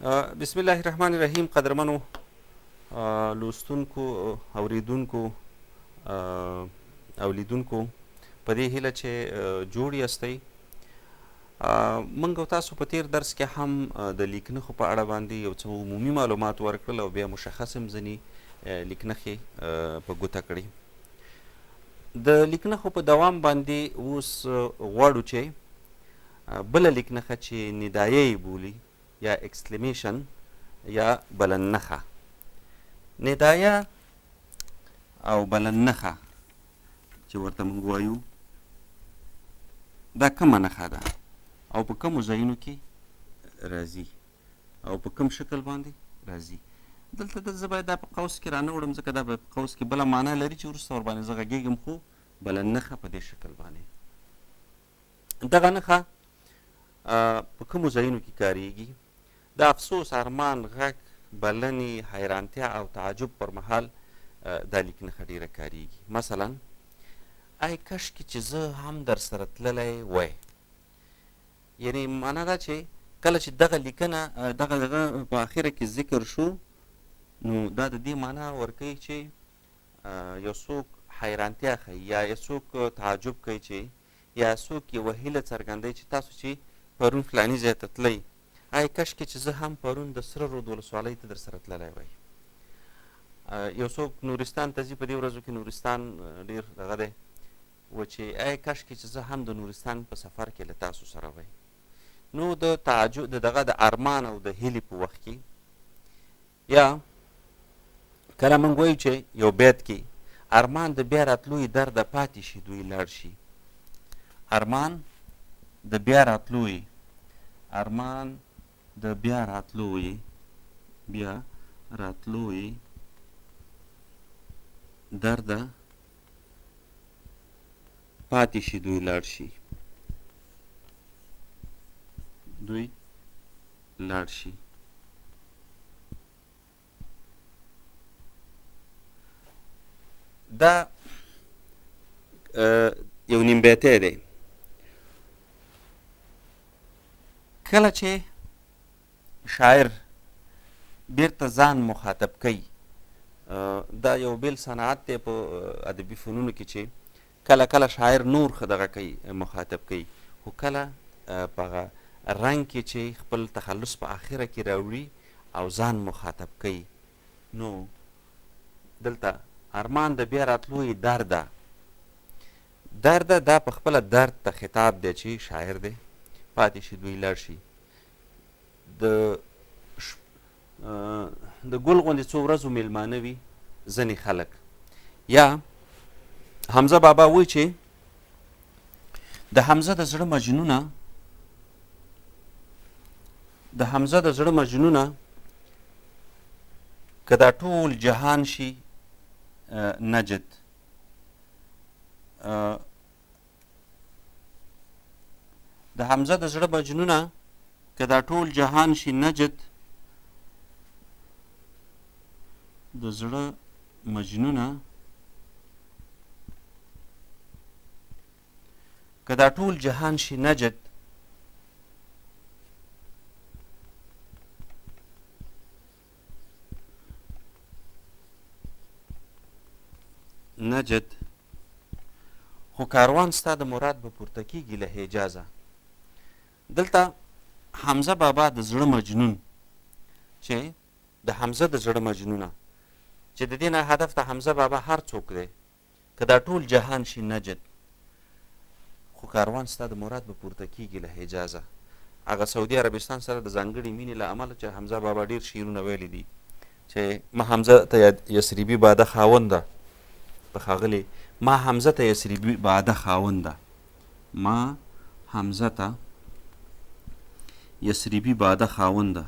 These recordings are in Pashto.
بسم الله الرحمن الرحیم. قدرمنو لوستونکو، اوریدونکو او لیدونکو، په دې هیله چې جوړ یاستئ. موږ او تاسو په تیر درس کې هم د لیکنښو په اړه باندې یو څه عمومي معلومات ورکړل او بیا مشخص هم ځینې لیکنښې په ګوته کړې. د لیکنښو په دوام باندې اوس غواړو چې بله لیکنښه چې ندایه یې بولي یا اکسکلیمیشن یا بلندنښه، ندایه او بلندنښه چې ورته موږ وایو، دا کومه نښه ده او په کومو ځایونو کې راځي او په کوم شکل باندې راځي. دلته زه باید دا په قوس کې رانه وړم، ځکه دا په قوس کې بله معنا لري چې وروسته ورباندې زه غږېږم، خو بلندنښه په دې شکل باندې. دغه نښه په کومو ځایونو کې کاریږي؟ د افسوس، ارمان، غږ، بلنې، حیرانتیا او تعجب پر مهال دا لیکنښه ډیره کاریږي. مثلا ای کشکې چې زه هم در سره تللی وای. یعنی معنا دا چې کله چې دغه لیکنه دغه په اخره کې ذکر شو، نو دا د دې معنا ورکوي چې یو څوک حیرانتیا ښیي یا یو څوک تعجب کوي، چې یا څوک یوه هیله څرګندوي چې تاسو چې پرون فلاني ځای ته تلئ، ای کشکې چې زه هم پرون د سره رود ولسوالۍ ته در سره تللی وای. یو څوک نورستان ته ځي، په دې ورځو کې نورستان ډېر دغه دی و، چې ای کشکې چې زه هم د نورستان په سفر کې له تاسو سره وای. نو د تعجب د دغه د ارمان او د هیلې په وخت کې، یا کله موږ وایو چې یو بیت کې ارمان د بیا راتلو یې درده پاتې شي دوی لاړ شي. ارمان د بیا راتلو یې، ارمان د بیا راتلو یې، بیا راتلو یې درده پاتې شي دوی لاړ شي، دوی لاړ شي. دا یو نیم بیتی دی. کله چې شاعر بیرته ځان مخاطب کوي، دا یو بیل صنعت دی په ادبي فنونو کې، چې کله کله شاعر نور دغه کوي، مخاطب کوي، خو کله په هغه رنګ کې چې خپل تخلص په آخره کې راوړي او ځان مخاطب کوي. نو دلته ارمان د بیا راتلو یې درده، درده دا په خپله درد ته خطاب دی چې شاعر دی، پاتې شي دوی لاړ شي. د ګل غوندې څو ورځو میلمانه وي ځینې خلک. یا حمزه بابا وایي چې د حمزه د زړه مجنونه، د حمزه د زړه مجنونه که دا ټول جهان شي نجد، د حمزه د زړه مجنونه که دا ټول جهان شي نجد، د زړه مجنونه که دا ټول جهان شي نجد، نجد خو کاروان ستا د مراد به پورته کیږي له حجازه. دلته حمزه بابا د زړه مجنون، چې د حمزه د زړه مجنونه، چې د دې نه هدف د حمزه بابا هر څوک دی، که دا ټول جهان شي نجد، خو کاروان ستا د مراد به پورته کیږي له حجازه. هغه سعودي عربستان سره د ځانګړې مینې له امله چې حمزه بابا ډېر شعرونه ویلي دي، چې ما حمزه ته یسریبي باده خاونده، په ښاغلي ما حمزه ته یسریبي باده خاونده، ما حمزه ته یسریبي باده خاونده،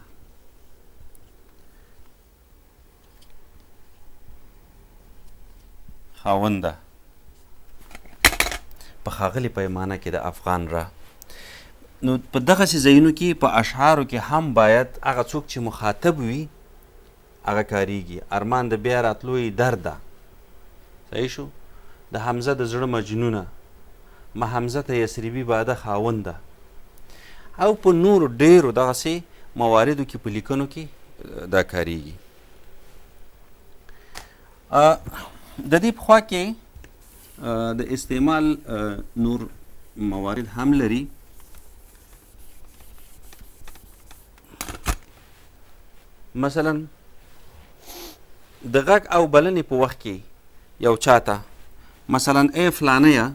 خاونده په ښاغلي پیمانه کې د افغان را. نو په دغسې ځایونو کې په اشعارو کې هم باید هغه څوک چې مخاطب وي هغه کاریږي. ارمان د بیا راتلو یې درده، صحیح شو، د حمزه د زړه مجنونه، ما حمزه ته یسریبي باده خاونده، او په نورو ډیرو دغسې مواردو کې په لیکنو کې دا کاریږي. د دې پخوا کې د استعمال نور موارد هم لري. مثلا د غږ او بلنې په وخت کې یو چاته مثلا ای فلانیه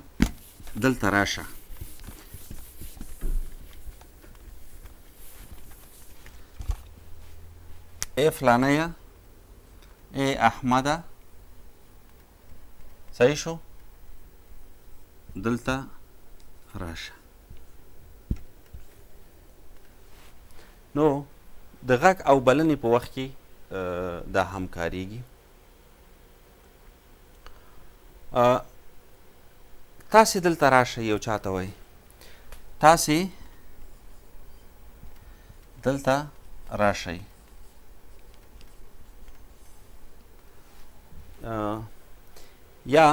دلته راشه، ای فلانیه، ای احمده، صحیح شو، دلته راشه. نو د غږ او بلنې په وخت کې دا هم کاریږي. تاسې دلته راشئ، یو چاته وایي تاسې دلته راشئ. یا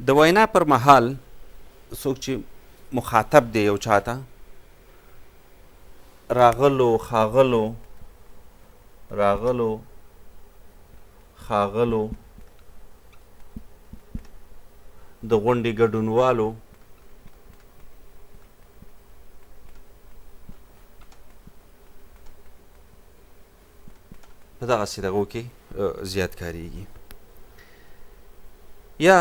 د وینا پر مهال څوک چې مخاطب دی یو چاته راغلو، ښاغلو، راغلو، ښاغلو، د غونډې ګډونوالو، په دغسې دغو کې زیات کاریږي. یا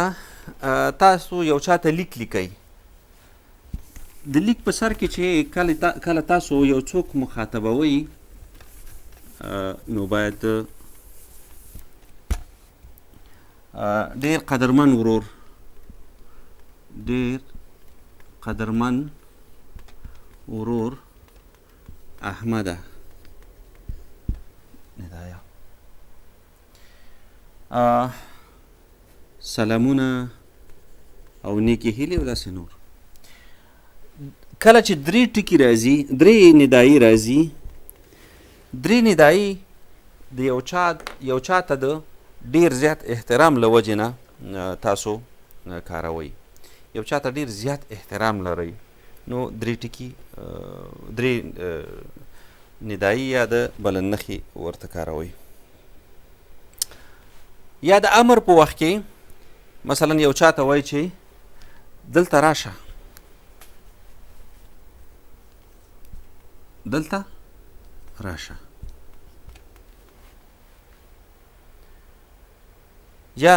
تاسو یو چاته لیک لیکئ، د لیک په سر کې چې کله تاسو یو څوک مخاطبوئ نو باید ډیر قدرمن ورور، ډیر قدرمن ورور احمده، ندايه، سلامونه او نیکې هیلې او داسې نور. کله چې درې ټکي راځي، درې ندایي راځي، درې ندایي د یو چاته د ډیر زیات احترام له وجې نه تاسو کاروئ. یو چاته ډیر زیات احترام لرئ نو درې ټکي، درې ندایي یا د بلننښې ورته کاروئ. یا د امر په وخت کې مثلا یو چاته وایي چې دلته راشه، دلته راشه. یا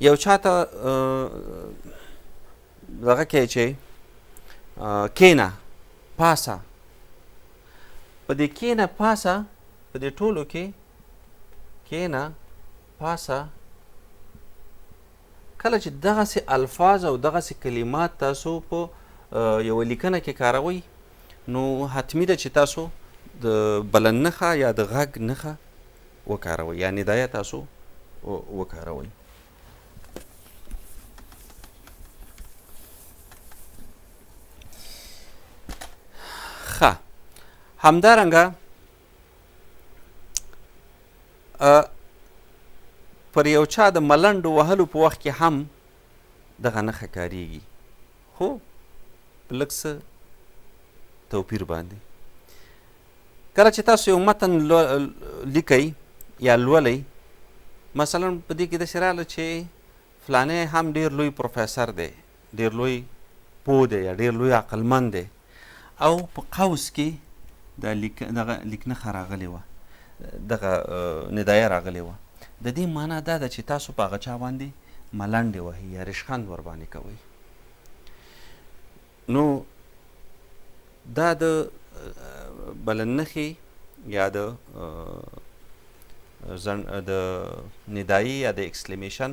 یو چاته دغه کوي چې کینه، پاسه. په دې کینه پاسه، په دې ټولو کې کینه پاسه، کله چې دغسې الفاظ او دغسې کلمات تاسو په یوه لیکنه کې کاروئ نو حتمي ده چې تاسو د بلن نښه یا د غږ نښه وکاروئ، یا ندایه تاسو وکاروئ. ښه، همدارنګه پر یو چا د ملنډو وهلو په وخت کې هم دغه نښه کاریږي، خو په لږ څه توپیر باندې. کله چې تاسو یو متن لیکئ یا لولئ، مثلا په دې کې داسې راغله چې فلانی هم ډېر لوی پروفیسر دی، ډېر لوی پوه دی یا ډېر لوی عقلمند دی، او په قوس کې دغه لیکنښه راغلې وه، دغه ندایه راغلې وه. د دې معنا دا ده چې تاسو په هغه چا باندې ملنډې وهئ یا ریشخند ورباندې کوئ. نو دا د بلننښې یا د ندایي یا د ایکسکلیمیشن